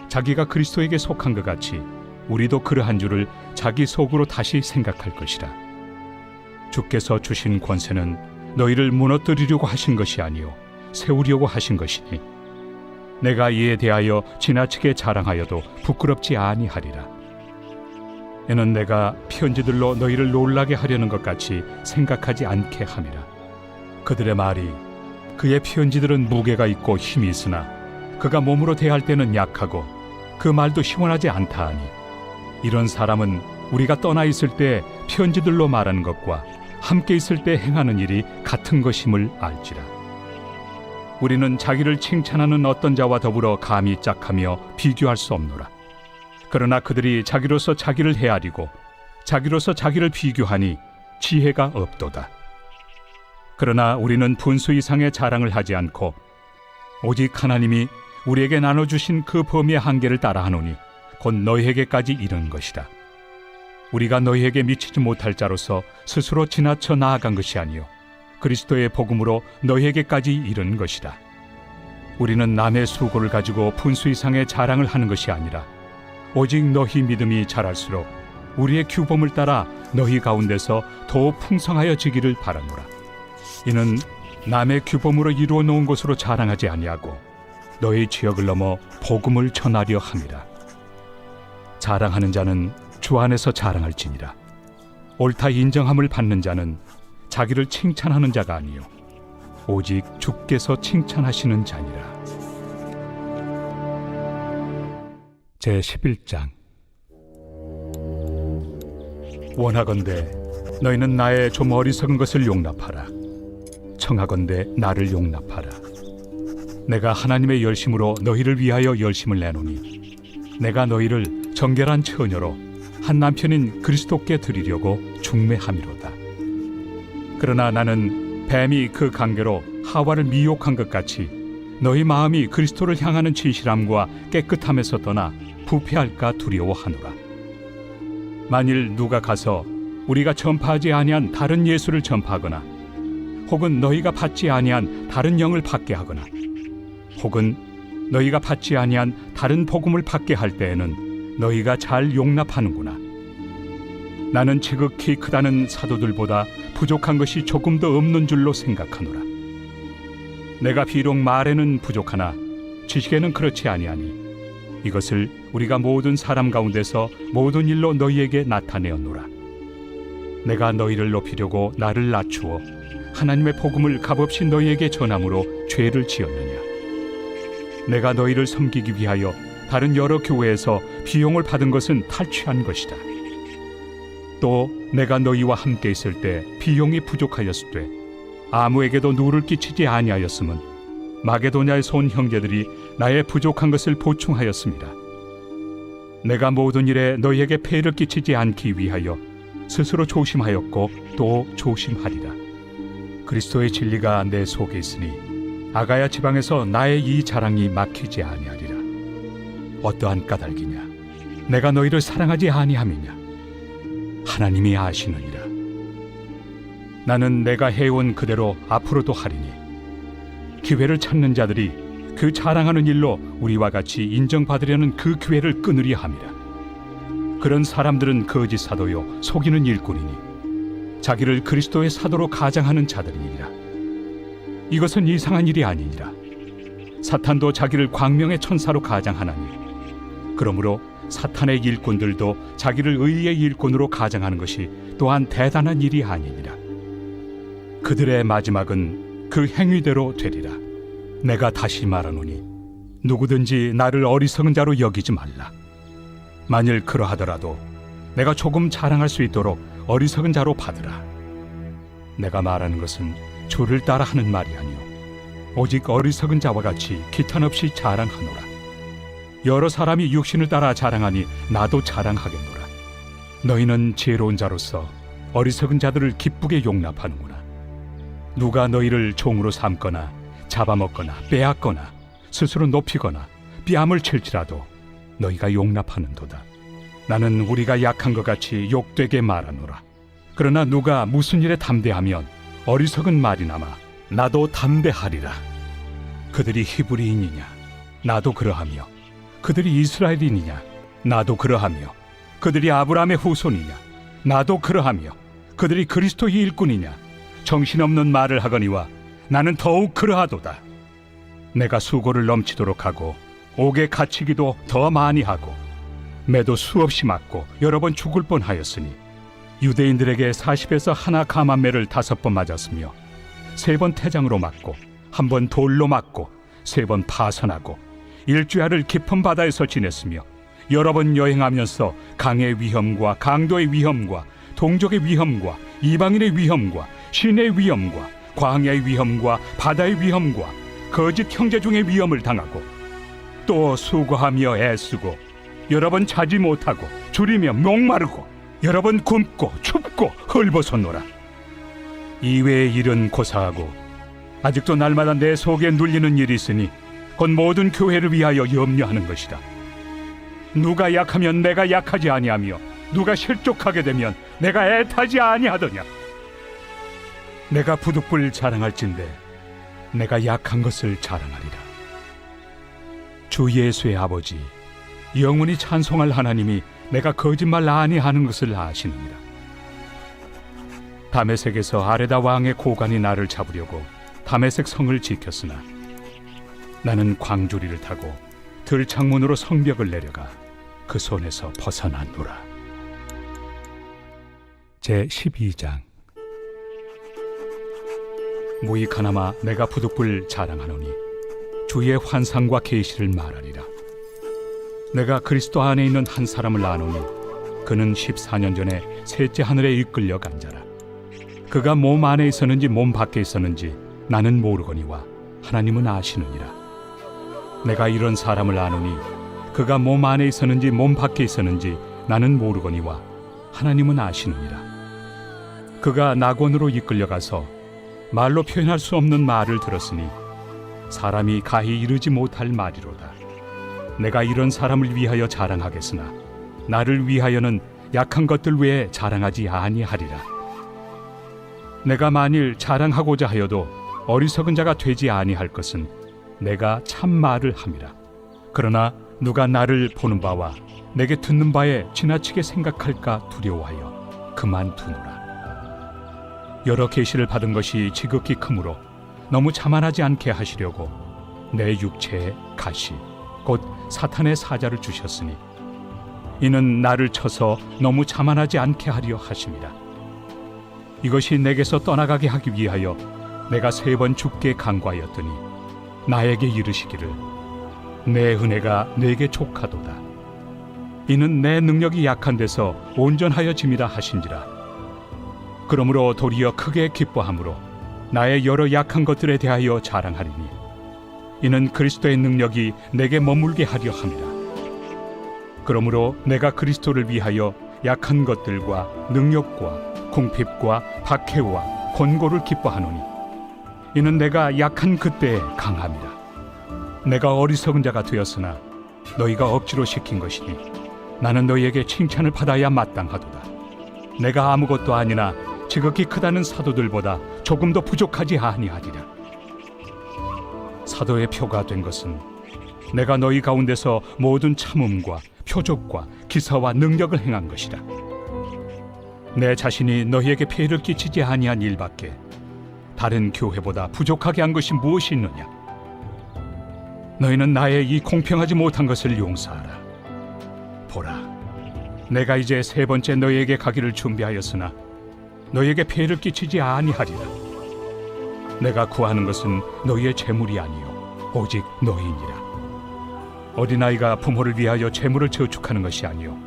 자기가 그리스도에게 속한 것 같이 우리도 그러한 줄을 자기 속으로 다시 생각할 것이라. 주께서 주신 권세는 너희를 무너뜨리려고 하신 것이 아니요 세우려고 하신 것이니 내가 이에 대하여 지나치게 자랑하여도 부끄럽지 아니하리라. 이는 내가 편지들로 너희를 놀라게 하려는 것 같이 생각하지 않게 함이라. 그들의 말이 그의 편지들은 무게가 있고 힘이 있으나 그가 몸으로 대할 때는 약하고 그 말도 시원하지 않다 하니 이런 사람은 우리가 떠나 있을 때 편지들로 말하는 것과 함께 있을 때 행하는 일이 같은 것임을 알지라. 우리는 자기를 칭찬하는 어떤 자와 더불어 감히 짝하며 비교할 수 없노라. 그러나 그들이 자기로서 자기를 헤아리고 자기로서 자기를 비교하니 지혜가 없도다. 그러나 우리는 분수 이상의 자랑을 하지 않고 오직 하나님이 우리에게 나눠주신 그 범위의 한계를 따라하노니 곧 너희에게까지 이른 것이다. 우리가 너희에게 미치지 못할 자로서 스스로 지나쳐 나아간 것이 아니요 그리스도의 복음으로 너희에게까지 이른 것이다. 우리는 남의 수고를 가지고 분수 이상의 자랑을 하는 것이 아니라 오직 너희 믿음이 자랄수록 우리의 규범을 따라 너희 가운데서 더욱 풍성하여지기를 바라노라. 이는 남의 규범으로 이루어 놓은 것으로 자랑하지 아니하고 너희 지역을 넘어 복음을 전하려 함이라. 자랑하는 자는 주 안에서 자랑할지니라. 옳다 인정함을 받는 자는 자기를 칭찬하는 자가 아니요 오직 주께서 칭찬하시는 자니라. 제11장. 원하건대 너희는 나의 좀 어리석은 것을 용납하라. 청하건대 나를 용납하라. 내가 하나님의 열심으로 너희를 위하여 열심을 내노니 내가 너희를 정결한 처녀로 한 남편인 그리스도께 드리려고 중매함이로다. 그러나 나는 뱀이 그 관계로 하와를 미혹한 것 같이 너희 마음이 그리스도를 향하는 진실함과 깨끗함에서 떠나 부패할까 두려워하노라. 만일 누가 가서 우리가 전파하지 아니한 다른 예수를 전파하거나 혹은 너희가 받지 아니한 다른 영을 받게 하거나 혹은 너희가 받지 아니한 다른 복음을 받게 할 때에는 너희가 잘 용납하는구나. 나는 지극히 크다는 사도들보다 부족한 것이 조금 더 없는 줄로 생각하노라. 내가 비록 말에는 부족하나 지식에는 그렇지 아니하니 이것을 우리가 모든 사람 가운데서 모든 일로 너희에게 나타내었노라. 내가 너희를 높이려고 나를 낮추어 하나님의 복음을 값없이 너희에게 전함으로 죄를 지었느냐? 내가 너희를 섬기기 위하여 다른 여러 교회에서 비용을 받은 것은 탈취한 것이다. 또 내가 너희와 함께 있을 때 비용이 부족하였을 때 아무에게도 누를 끼치지 아니하였음은 마게도냐에서 온 형제들이 나의 부족한 것을 보충하였습니다. 내가 모든 일에 너희에게 폐를 끼치지 않기 위하여 스스로 조심하였고 또 조심하리라. 그리스도의 진리가 내 속에 있으니 아가야 지방에서 나의 이 자랑이 막히지 아니하리라. 어떠한 까닭이냐? 내가 너희를 사랑하지 아니함이냐? 하나님이 아시느니라. 나는 내가 해온 그대로 앞으로도 하리니 기회를 찾는 자들이 그 자랑하는 일로 우리와 같이 인정받으려는 그 기회를 끊으려 함이라. 그런 사람들은 거짓 사도요 속이는 일꾼이니 자기를 그리스도의 사도로 가장하는 자들이니라. 이것은 이상한 일이 아니니라. 사탄도 자기를 광명의 천사로 가장하나니 그러므로 사탄의 일꾼들도 자기를 의의 일꾼으로 가장하는 것이 또한 대단한 일이 아니니라. 그들의 마지막은 그 행위대로 되리라. 내가 다시 말하노니 누구든지 나를 어리석은 자로 여기지 말라. 만일 그러하더라도 내가 조금 자랑할 수 있도록 어리석은 자로 받으라. 내가 말하는 것은 주를 따라 하는 말이 아니요 오직 어리석은 자와 같이 기탄 없이 자랑하노라. 여러 사람이 육신을 따라 자랑하니 나도 자랑하겠노라. 너희는 지혜로운 자로서 어리석은 자들을 기쁘게 용납하는구나. 누가 너희를 종으로 삼거나 잡아먹거나 빼앗거나 스스로 높이거나 뺨을 칠지라도 너희가 용납하는도다. 나는 우리가 약한 것 같이 욕되게 말하노라. 그러나 누가 무슨 일에 담대하면 어리석은 말이나마 나도 담대하리라. 그들이 히브리인이냐? 나도 그러하며 그들이 이스라엘인이냐? 나도 그러하며 그들이 아브라함의 후손이냐? 나도 그러하며 그들이 그리스도의 일꾼이냐? 정신없는 말을 하거니와 나는 더욱 그러하도다. 내가 수고를 넘치도록 하고 옥에 갇히기도 더 많이 하고 매도 수없이 맞고 여러 번 죽을 뻔하였으니 유대인들에게 40에서 하나 감한매를 5번 맞았으며 3번 태장으로 맞고 1번 돌로 맞고 3번 파선하고 일주야를 깊은 바다에서 지냈으며 여러 번 여행하면서 강의 위험과 강도의 위험과 동족의 위험과 이방인의 위험과 신의 위험과 광야의 위험과 바다의 위험과 거짓 형제 중의 위험을 당하고 또 수고하며 애쓰고 여러 번 자지 못하고 줄이며 목마르고 여러 번 굶고 춥고 헐벗었노라. 이외의 일은 고사하고 아직도 날마다 내 속에 눌리는 일이 있으니 곧 모든 교회를 위하여 염려하는 것이다. 누가 약하면 내가 약하지 아니하며 누가 실족하게 되면 내가 애타지 아니하더냐. 내가 부득불 자랑할진대 내가 약한 것을 자랑하리라. 주 예수의 아버지 영원히 찬송할 하나님이 내가 거짓말 아니하는 것을 아시느니라. 다메섹에서 아레다 왕의 고관이 나를 잡으려고 다메섹 성을 지켰으나 나는 광주리를 타고 들창문으로 성벽을 내려가 그 손에서 벗어났노라. 제12장. 무익하나마 내가 부득불 자랑하노니 주의 환상과 계시를 말하리라. 내가 그리스도 안에 있는 한 사람을 아노니 그는 14년 전에 셋째 하늘에 이끌려 간 자라. 그가 몸 안에 있었는지 몸 밖에 있었는지 나는 모르거니와 하나님은 아시느니라. 내가 이런 사람을 아노니 그가 몸 안에 있었는지 몸 밖에 있었는지 나는 모르거니와 하나님은 아시느니라. 그가 낙원으로 이끌려가서 말로 표현할 수 없는 말을 들었으니 사람이 가히 이르지 못할 말이로다. 내가 이런 사람을 위하여 자랑하겠으나 나를 위하여는 약한 것들 외에 자랑하지 아니하리라. 내가 만일 자랑하고자 하여도 어리석은 자가 되지 아니할 것은 내가 참 말을 함이라. 그러나 누가 나를 보는 바와 내게 듣는 바에 지나치게 생각할까 두려워하여 그만두노라. 여러 계시를 받은 것이 지극히 크므로 너무 자만하지 않게 하시려고 내 육체에 가시 곧 사탄의 사자를 주셨으니 이는 나를 쳐서 너무 자만하지 않게 하려 하심이라. 이것이 내게서 떠나가게 하기 위하여 내가 3번 죽게 간구하였더니 나에게 이르시기를 내 은혜가 내게 족하도다. 이는 내 능력이 약한 데서 온전하여짐이라 하신지라. 그러므로 도리어 크게 기뻐함으로 나의 여러 약한 것들에 대하여 자랑하리니 이는 그리스도의 능력이 내게 머물게 하려 함이라. 그러므로 내가 그리스도를 위하여 약한 것들과 능력과 궁핍과 박해와 권고를 기뻐하노니 이는 내가 약한 그때에 강함이라. 내가 어리석은 자가 되었으나 너희가 억지로 시킨 것이니 나는 너희에게 칭찬을 받아야 마땅하도다. 내가 아무것도 아니나 지극히 크다는 사도들보다 조금도 부족하지 아니하리라. 사도의 표가 된 것은 내가 너희 가운데서 모든 참음과 표적과 기사와 능력을 행한 것이라. 내 자신이 너희에게 피해를 끼치지 아니한 일밖에 다른 교회보다 부족하게 한 것이 무엇이 있느냐? 너희는 나의 이 공평하지 못한 것을 용서하라. 보라, 내가 이제 3번째 너희에게 가기를 준비하였으나 너희에게 피해를 끼치지 아니하리라. 내가 구하는 것은 너희의 재물이 아니요 오직 너희니라. 어린아이가 부모를 위하여 재물을 저축하는 것이 아니요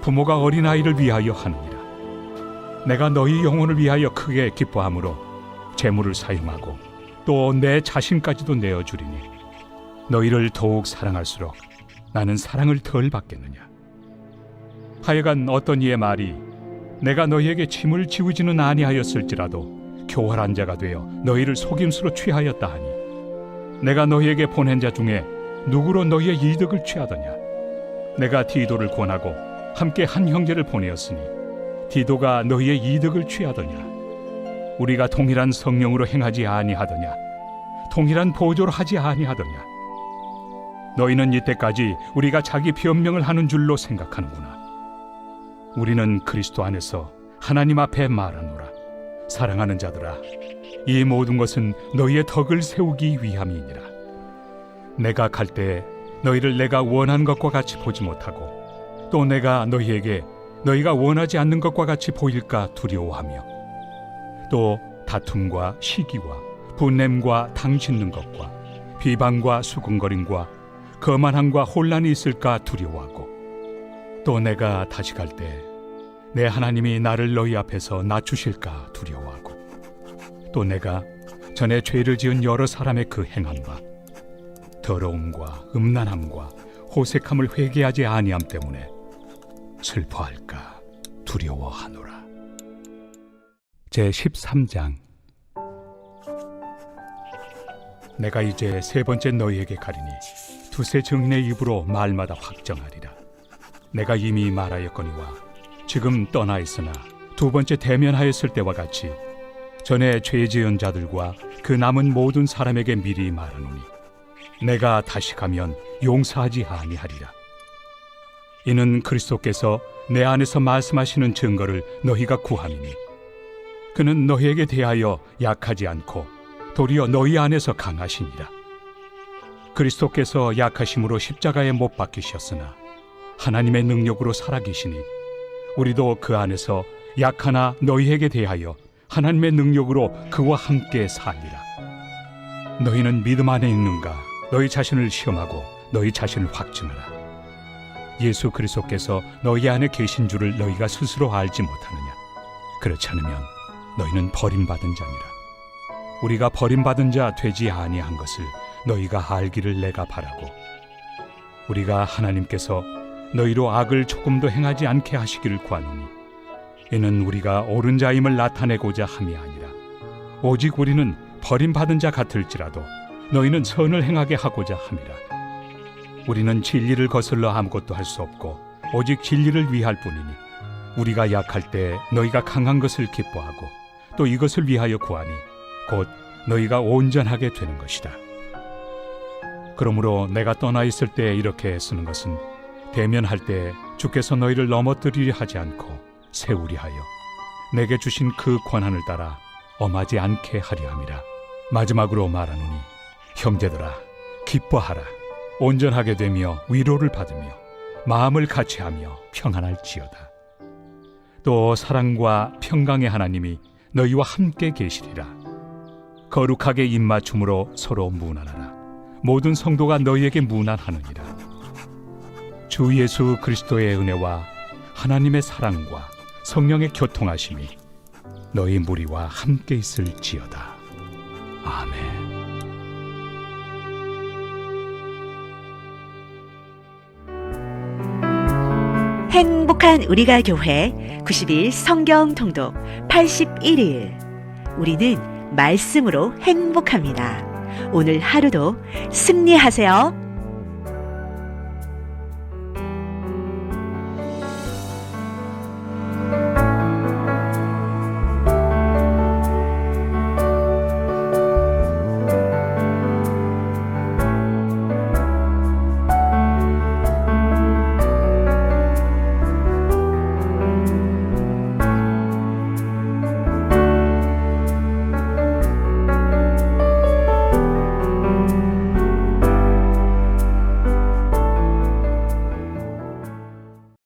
부모가 어린아이를 위하여 하느니라. 내가 너희 영혼을 위하여 크게 기뻐함으로 재물을 사용하고 또 내 자신까지도 내어주리니 너희를 더욱 사랑할수록 나는 사랑을 덜 받겠느냐. 하여간 어떤 이의 말이 내가 너희에게 짐을 지우지는 아니하였을지라도 교활한 자가 되어 너희를 속임수로 취하였다 하니 내가 너희에게 보낸 자 중에 누구로 너희의 이득을 취하더냐. 내가 디도를 권하고 함께 한 형제를 보내었으니 디도가 너희의 이득을 취하더냐. 우리가 동일한 성령으로 행하지 아니하더냐. 동일한 보조로 하지 아니하더냐. 너희는 이때까지 우리가 자기 변명을 하는 줄로 생각하는구나. 우리는 그리스도 안에서 하나님 앞에 말하노라. 사랑하는 자들아, 이 모든 것은 너희의 덕을 세우기 위함이니라. 내가 갈 때에 너희를 내가 원하는 것과 같이 보지 못하고 또 내가 너희에게 너희가 원하지 않는 것과 같이 보일까 두려워하며 또 다툼과 시기와 분냄과 당짓는 것과 비방과 수군거림과 거만함과 혼란이 있을까 두려워하고 또 내가 다시 갈 때 내 하나님이 나를 너희 앞에서 낮추실까 두려워하고 또 내가 전에 죄를 지은 여러 사람의 그 행함과 더러움과 음란함과 호색함을 회개하지 아니함 때문에 슬퍼할까 두려워하노라. 제13장. 내가 이제 3번째 너희에게 가리니 두세 증인의 입으로 말마다 확정하리라. 내가 이미 말하였거니와 지금 떠나 있으나 2번째 대면하였을 때와 같이 전에 죄 지은 자들과 그 남은 모든 사람에게 미리 말하노니 내가 다시 가면 용서하지 아니하리라. 이는 그리스도께서 내 안에서 말씀하시는 증거를 너희가 구함이니 그는 너희에게 대하여 약하지 않고 도리어 너희 안에서 강하시니라. 그리스도께서 약하심으로 십자가에 못 박히셨으나 하나님의 능력으로 살아계시니 우리도 그 안에서 약하나 너희에게 대하여 하나님의 능력으로 그와 함께 살리라. 너희는 믿음 안에 있는가? 너희 자신을 시험하고 너희 자신을 확증하라. 예수 그리스도께서 너희 안에 계신 줄을 너희가 스스로 알지 못하느냐? 그렇지 않으면 너희는 버림받은 자니라. 우리가 버림받은 자 되지 아니한 것을 너희가 알기를 내가 바라고, 우리가 하나님께서 너희로 악을 조금도 행하지 않게 하시기를 구하노니 이는 우리가 옳은 자임을 나타내고자 함이 아니라 오직 우리는 버림받은 자 같을지라도 너희는 선을 행하게 하고자 함이라. 우리는 진리를 거슬러 아무것도 할 수 없고 오직 진리를 위할 뿐이니 우리가 약할 때 너희가 강한 것을 기뻐하고 또 이것을 위하여 구하니 곧 너희가 온전하게 되는 것이다. 그러므로 내가 떠나 있을 때 이렇게 쓰는 것은 대면할 때 주께서 너희를 넘어뜨리려 하지 않고 세우리 하여 내게 주신 그 권한을 따라 엄하지 않게 하려 함이라. 마지막으로 말하노니 형제들아, 기뻐하라. 온전하게 되며 위로를 받으며 마음을 같이하며 평안할지어다. 또 사랑과 평강의 하나님이 너희와 함께 계시리라. 거룩하게 입맞춤으로 서로 문안하라. 모든 성도가 너희에게 문안하느니라. 주 예수 그리스도의 은혜와 하나님의 사랑과 성령의 교통하심이 너희 무리와 함께 있을지어다. 아멘. 행복한 우리가 교회 90일 성경 통독 81일. 우리는 말씀으로 행복합니다. 오늘 하루도 승리하세요.